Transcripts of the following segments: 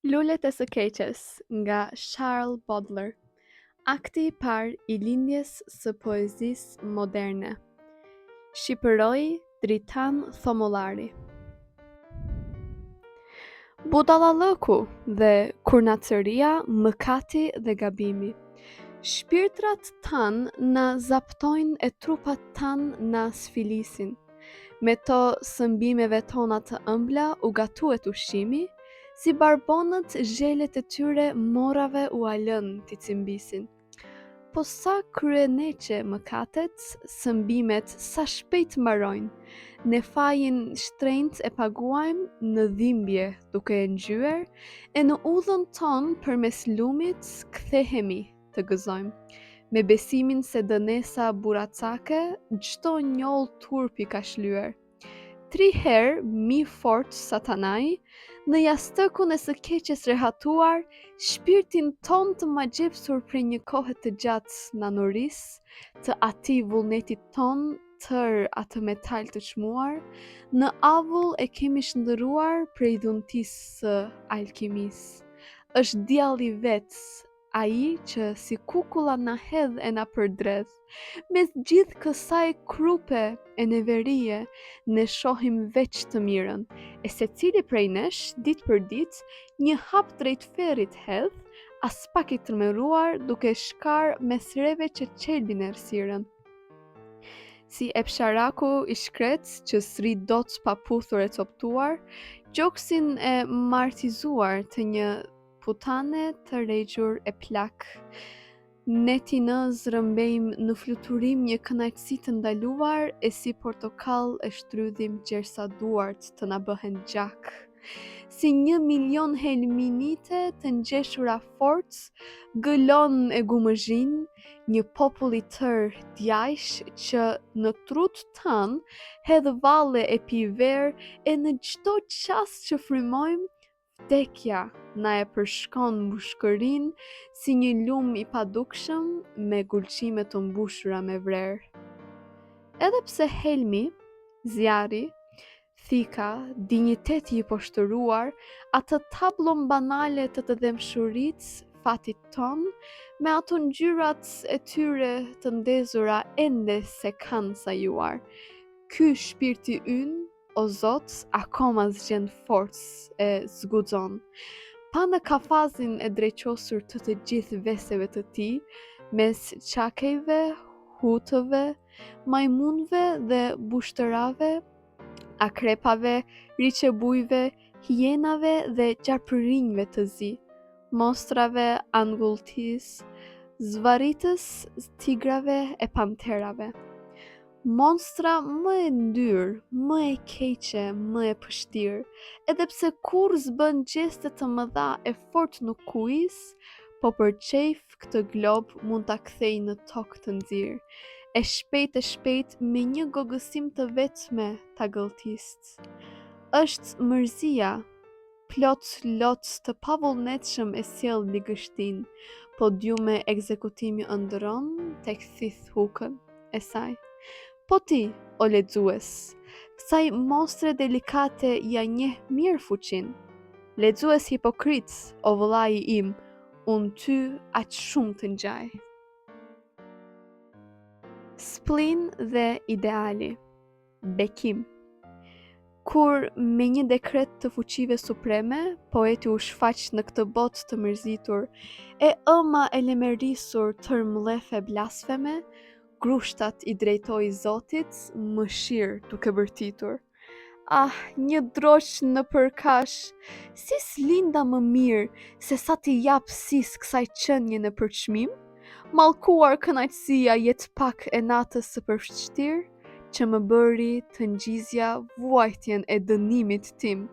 Lulet e së keqes nga Charles Baudelaire. Akti I parë I lindjes së poezisë moderne. Shqipëroi Dritan Thomollari. Budallallëku dhe kurnacëria, mëkati dhe gabimi. Shpirtrat tanë na zaptojnë e trupat tanë na sfilisin. Me to sëmbimeve tona të ëmbla u gatuet ushqimi, si barbonët zhelet e tyre morave u alën t'i cimbisin. Po sa kryeneqe mëkatet, sëmbimet sa shpejt mbarojnë, ne fajin shtrenjtë e paguajmë në dhimbje duke e ngjyer, e në udhën ton përmes lumit kthehemi të gëzojmë. Me besimin se dënesa buracake, çdo njoll turpi ka shlyer. 3 herë mi fort satanai, në jastëkun e së keqes rehatuar, shpirtin ton të magjepsur prej një kohe të gjatë na noris, të atij vullnetit ton tër atë metal të çmuar, në avull e kemi shndëruar prej dhuntisë së alkimisë. Është djalli vetë, ai që si kukulla na hedh e na përdredh. Mes gjithë kësaj krupe e neverie, ne shohim veç të mirën, e secili prej nesh, ditë për ditë, një hap drejt ferrit hedh, as pak I tërmeruar duke shkar mes reve që qelbin errësirën. Si epsharaku I shkret që s'rri dot pa puthur e coptuar, gjoksin e martizuar të një putane të regjur e plak. Ne ti në zrëmbejmë në fluturim një kënaqësi të ndaluar, e si portokall e shtrydhim gjersa duart të na bëhen gjak. Si 1.000.000 helminite të ngjeshura forc, gëlon e gumëzhin, një popull I tër djajsh që në trut tan hedh valle e pi ver, e në çdo qast që frymojmë, vdekja na e përshkon mbushkërinë si një lum I padukshëm me gulqime të mbushura me vrerë. Edhe pse helmi, zjarri, thika, dinjiteti I poshtëruar, atë tablon banale të të dëmshurisë fatit ton, me ato ngjyrat e tyre të ndezura ende se kanë sajuar. Ky shpirti ynë, o Zot, akoma zgjen forcë e zguxon. Pa në kafazin e dreqosur të gjithë veseve të tij, mes çakejve, hutëve, majmunëve dhe bushtërave, akrepave, riqebujve, hienave dhe gjarpërinjve të zi, mostrave, angulltis, zvaritës, tigrave e panterave. Monstra më e ndyrë, më e keqe, më e pështirë, edhe pse kur s'bën gjeste të mëdha e fort nuk kuis, po për qejf këtë glob mund ta kthej në tokë të nxirë, e shpejt me një gogësim të vetme ta gëlltist. Është mërzia, plot lot të pavullnetshëm e sjell ligështin, po djume ekzekutimi ëndërron tek thith hukën e saj. Po ti, o lexues, kësaj monstre delikate ja njeh mirë fuqin. Lexues hipokrit, o vëllai im, unë ty aq shumë të ngjaj. Splin dhe ideali. Bekim. Kur me një dekret të fuqive supreme, poeti u shfaq në këtë botë të mërzitur, e ëma e lemerisur tër mlefe blasfeme, grushtat I drejtoi Zotit, mëshirë duke bërtitur. Ah, një droq në përkash, si s'linda më mirë, se sa t'i jap sis kësaj qenie në përçmim? Mallkuar kënaqësia jet pak e natës së përshtirë, që më bëri të ngjizja vuajtjen e dënimit tim.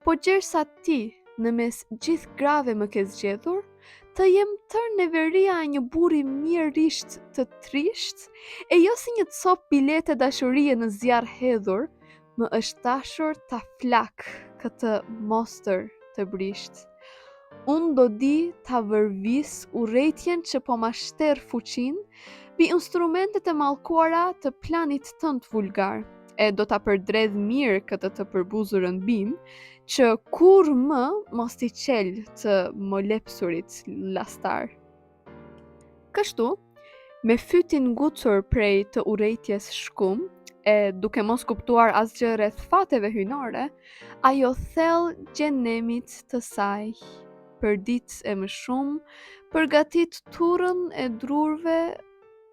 Po gjersa ti, në mes gjithë grave më ke zgjedhur, të jem tër neveria e një burri mirërisht të trisht, e jo si një cop bilete dashurie në zjarr hedhur, më është dashur ta flak këtë monster të brisht. Unë do di ta vërvis urrejtjen që po ma shter fuqin, bi instrumentet e mallkuara të planit tënd vulgar, e do ta përdredh mirë këtë të përbuzurën bim, që kur më mos t'i qel të molepsurit lastar. Kështu, me fytin ngucur prej të urrejtjes shkum, e duke mos kuptuar asgjë rreth fateve hyjnore, ajo thell gjenemit të saj. Për ditë e më shumë, përgatit turrën e drurve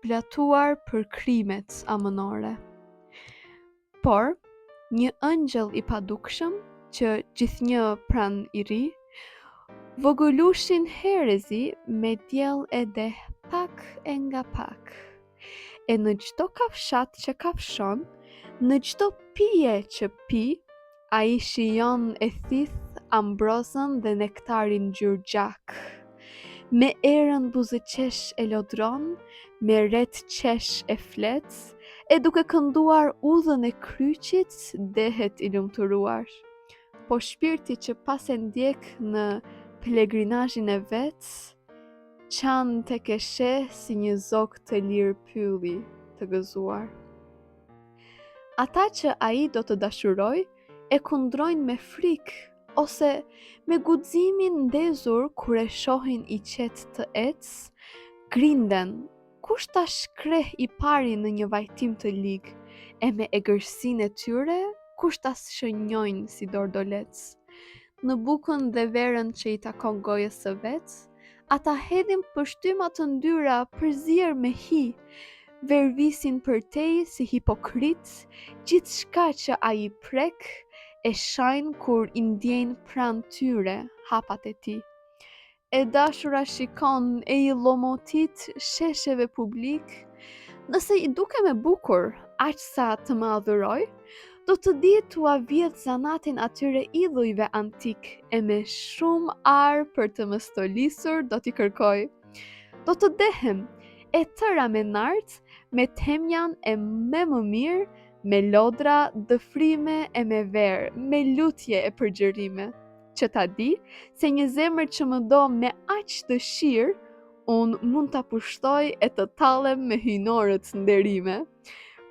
platuar për krimet amënore. Por, një ëngjëll i padukshëm, që gjithnjë pran i ri, vogëlushin herezi me diell e deh pak e nga pak. E në çdo kafshat që kafshon, në çdo pije që pi, ai shijon e thith ambrozën dhe nektarin gjurgjak. Me erën buzëqesh e lodron, me ret qesh e flet, e duke kënduar udhën e kryqit, dehet i lumturuar. Po shpirti që pas e ndjek në pelegrinazhin e vet, qanë tek e sheh si një zog të lirë pylli të gëzuar. Ata që ai do të dashuroj, e kundrojnë me frikë, ose me guximin ndezur kur e shohin i qetë të ecë, grinden, kush ta shkreh i pari në një vajtim të ligë, e me egërsinë e tyre, kush ta shënjojnë si dordolec. Në bukën dhe verën që i takon gojës së vet, ata hedhin pështyma të ndyra përzier me hi, vervisin përtej si hipokrit, gjithçka që ai prek, e shajnë kur i ndjejnë pran tyre hapat e tij. E dashura shikon e i llomotit shesheve publik, nëse i duke me bukur, aq sa të më adhuroj, do të di t'ua vjedh zanatin atyre idhujve antik, e me shumë arë për të më stolisur do t'i kërkoj. Do të dehem, e tëra me nartë, me temjan e më mirë, me lodra, dëfrime e me verë, me lutje e përgjërime. Që ta di, se një zemër që më do me aq dëshirë, unë mund t'a pushtoj e të tallem me hyjnorët nderime.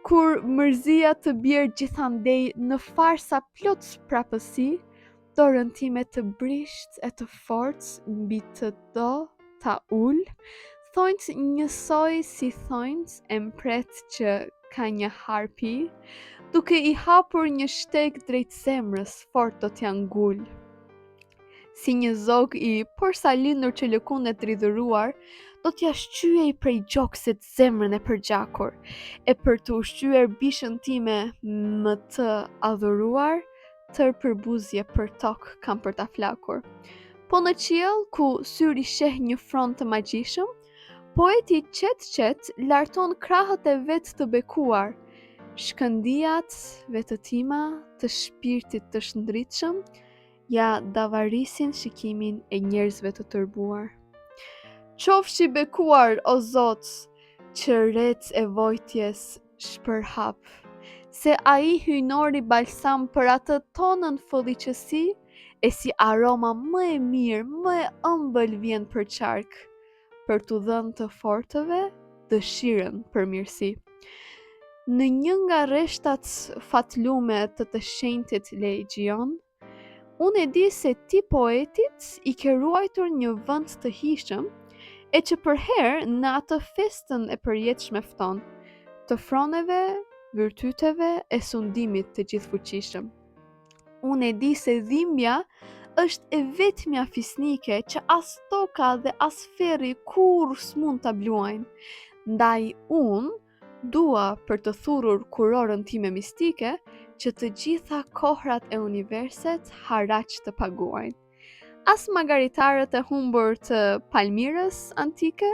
Kur mërzia të bjerë gjithandej në farsa plot prapësi, dorën time të brisht e të fortë mbi të do ta ul, thonjt njësoj si thonjt e mpret që ka një harpi, duke i hapur një shteg drejt zemrës fort do t'ja ngull. Si një zog i porsalinur që lëkundet ridhuruar, do t'ja shqyej prej gjoksit zemrën e përgjakur, e për të ushqyer bishën time më të adhuruar, tër përbuzje për tokë kam për ta flakur. Po në qiell, ku syri sheh një front të magjishëm, poeti qet larton krahët e vet të bekuar, shkëndijat vetëtima të shpirtit të shndritshëm, ja davarisin shikimin e njerëzve të turbuar. Qofshi bekuar, o Zot, që rec e vojtjes shpërhap, se ai hyjnori balsam për atë tonën folliqësi, e si aroma më e mirë, më e ëmbël vjen për qark, për t'u dhënë të fortëve dëshirën për mirësi. Në një nga rreshtat fatlume të shenjtit Legjion, unë e di se ti poetit i ke ruajtur një vend të hishëm, e që për herë në atë festën e përjetshme fton, të froneve, virtyteve e sundimit të gjithfuqishëm. Unë e di se dhimbja është e vetmja fisnike që as toka dhe as ferri kur s'mund ta bluajnë. Ndaj unë dua për të thurur kurorën time mistike, që të gjitha kohrat e universit haraq të paguajnë. As margaritarët e humbur të Palmirës antike,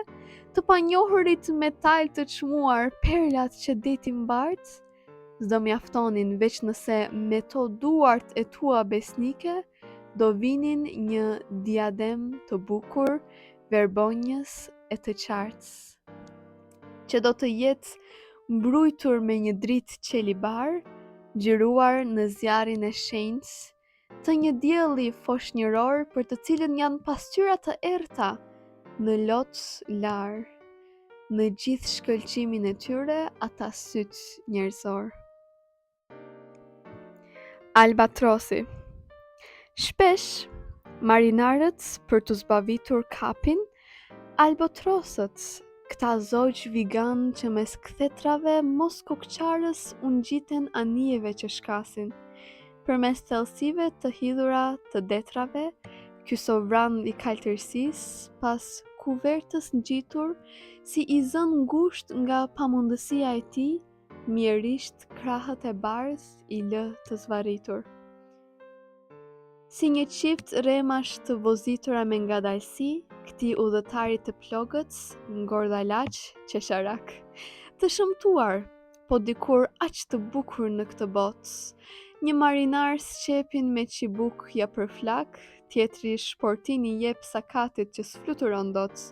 të panjohurit metal të çmuar, perlat që deti mbart, s'do mjaftonin veç nëse me to duart e tua besnike do vinin një diadem të bukur, verbonjës e të qartës, që do të jetë mbrujtur me një dritë qelibar, gjiruar në zjarin e shenjtës, të një dielli foshnjëror për të cilën janë pasqyra të errta në lot lar, në gjithë shkëlqimin e tyre ata syt njerëzor. Albatrosi. Shpesh, marinarët për të zbavitur kapin, albatrosët, këta zogj vegan që mes kthetrave mos kokçarës u ngjiten anijeve që shkasin. Përmes thellësive të hidhura të detrave, ky sovran i kaltërsisë, pas kuvertës ngjitur, si i zën ngushtë nga pamundësia e tij, mjerisht krahët e bardh i lë të zvarritur. Si një qift rremash të vozitura me ngadalësi, këtij udhëtari të plogët, ngordalaç, qesharak, të shëmtuar, po dikur aq të bukur në këtë botë. Një marinar s'qepin me qibuk ja për flak, tjetri shportin i jep sakatit që s'fluturon dot.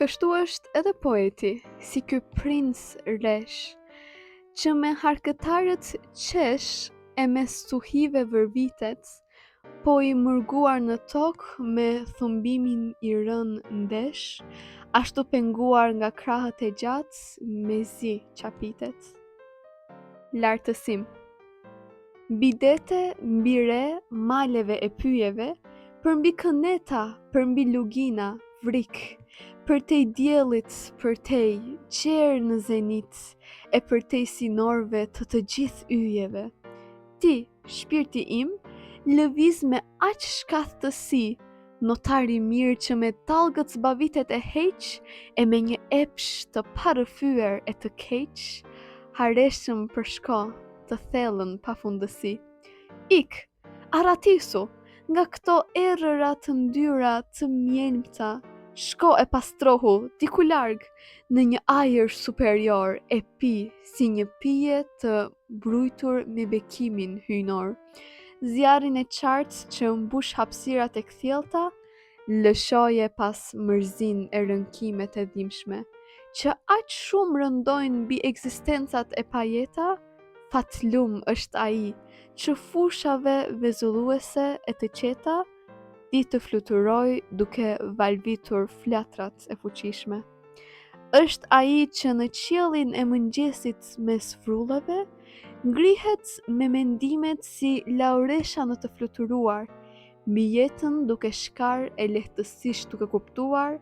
Kështu është edhe poeti, si ky princ resh, që me harkëtarët qesh e me stuhive vërvitet, po i mërguar në tokë me thumbimin i rënë ndesh, ashtu penguar nga krahët e gjatë me zi qapitet. Lartësim. Bidete mbi re maleve e pyjeve, përmbi këneta, përmbi lugina, vrik, përtej diellit, përtej qerë në zenit, e përtej sinorve të gjithë yjeve. Ti, shpirti im, lëviz me aq shkathësi, notari mirë që me tallgët zbavitet e heq, e me një epsh të parëfyer e të keq, hareshëm përshko të thellën pa fundësi. Ik, arratisu, nga këto errëra të ndyra të mjelmta, shko e pastrohu diku larg, në një ajër superior e pi si një pije të brujtur me bekimin hyjnor. Zjarrin e qartë që mbush hapësirat e kthjellta, lëshoje pas mërzin e rënkimet e dhimbshme, që aq shumë rëndojnë mbi ekzistencat e pajeta, fatlum është ai që fushave vezulluese e të qeta, di të fluturoj duke valvitur flatrat e fuqishme. Është ai që në qiellin e mëngjesit mes frullave, ngrihet me mendimet si lauresha në të fluturuar, mbi jetën duke shkar e lehtësisht duke kuptuar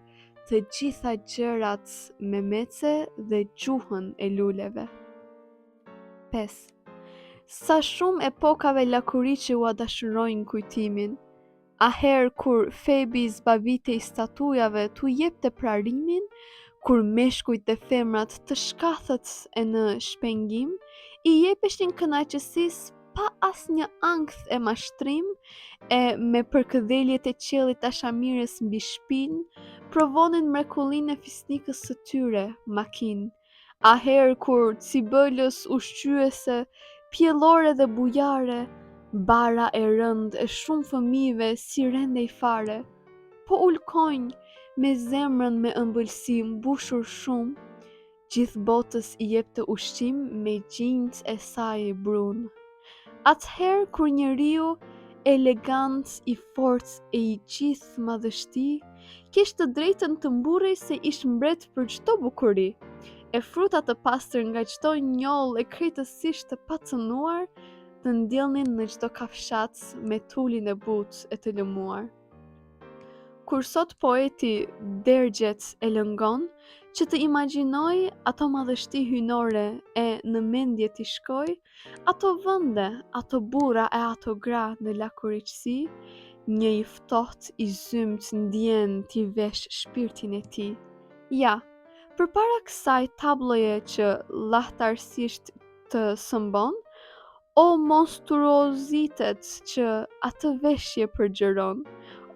të gjitha gjërat me mece dhe gjuhën e luleve. 5. Sa shumë epokave lakuriqe u adashurojnë kujtimin, a herë kur Febi zbavitej statujave t'u jepte prarimin, kur meshkujt dhe femrat të shkathët e në shpengim, i jepeshin kënaqësisë pa asnjë ankth e mashtrim, e me përkëdheljet e qiellit ashamirës mbi shpinë, provonin mrekullinë e fisnikës së tyre, makinë. A herë kur cibëlës ushqyese, pjellore dhe bujare, bara e rënd e shumë fëmijëve si rendej fare, po ulkojnë me zemrën me ëmbëlsi mbushur shumë, gjithë botës i jepte ushqim me gjinjt e saj brunë. Atëherë kur njeriu elegant, i fortë e i gjithë madhështi, kishte të drejtën të mburrej se ish mbret për çdo bukuri, e fruta të pastër nga çdo njoll e krejtësisht të pacënuar, të ndjellnin në çdo kafshat me tulin e butë e të lëmuar. Kur sot poeti dergjet e lëngon, që të imagjinoj ato madhështi hyjnore e në mendje t'i shkoj, ato vende, ato burra e ato gra në lakuriqësi, një i ftohtë i zymt ndjen t'i vesh shpirtin e tij. Ja, përpara kësaj tabloje që lahtarsisht të sëmbon, o monstruozitet që atë veshje përgjëron,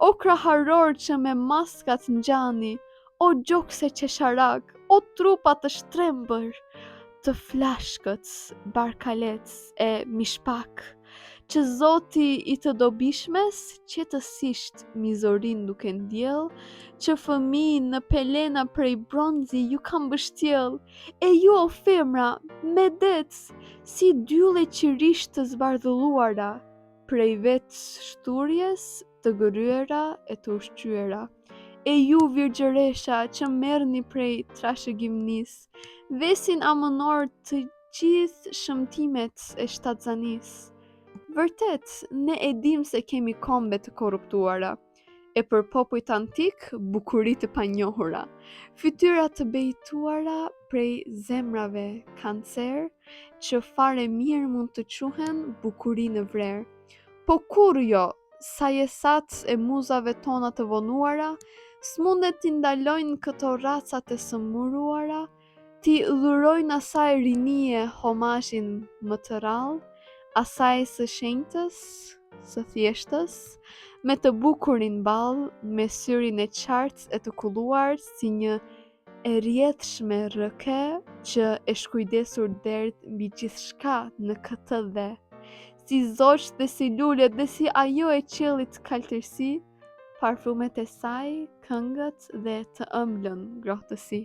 o kraharor që me maskat ngjani, o gjokse qesharak, o trupa të shtrembër, të flashkët, barkalec e mishpak, që Zoti i të dobishmes qetësisht mizorin duke ndjell, që fëmijë në pelena prej bronzi ju kam bështjell, e ju o femra, me dec, si dylle qirish të zbardhulluara, prej vetë shturjes të gëryera e të ushqyera. E ju virgjëresha që merrni prej trashëgimnis, vesin amënor të gjithë shëmtimet e shtatzanis. Vërtet, ne e dim se kemi kombe të korruptuara, e për popujt antik, bukuri të panjohura, fytyra të bejtuara prej zemrave kancer, që fare mirë mund të quhen bukuri në vrerë. Po kur jo, sajesat e muzave tona të vonuara, s'mundet t'i ndalojnë këto racat e sëmuruara, t'i dhurojnë asaj rinie homazhin më të rallë, asaj së shenjtës, së thjeshtës, me të bukurin ballë, me syrin e qartë e të kulluar si një e rrjedhshme rrëke që e shkujdesur derdh mbi gjithçka në këtë dhe, si zogjt dhe si lulet dhe si ajo e qiellit kaltërsi, parfumet e saj, këngët dhe të ëmblën ngrohtësi.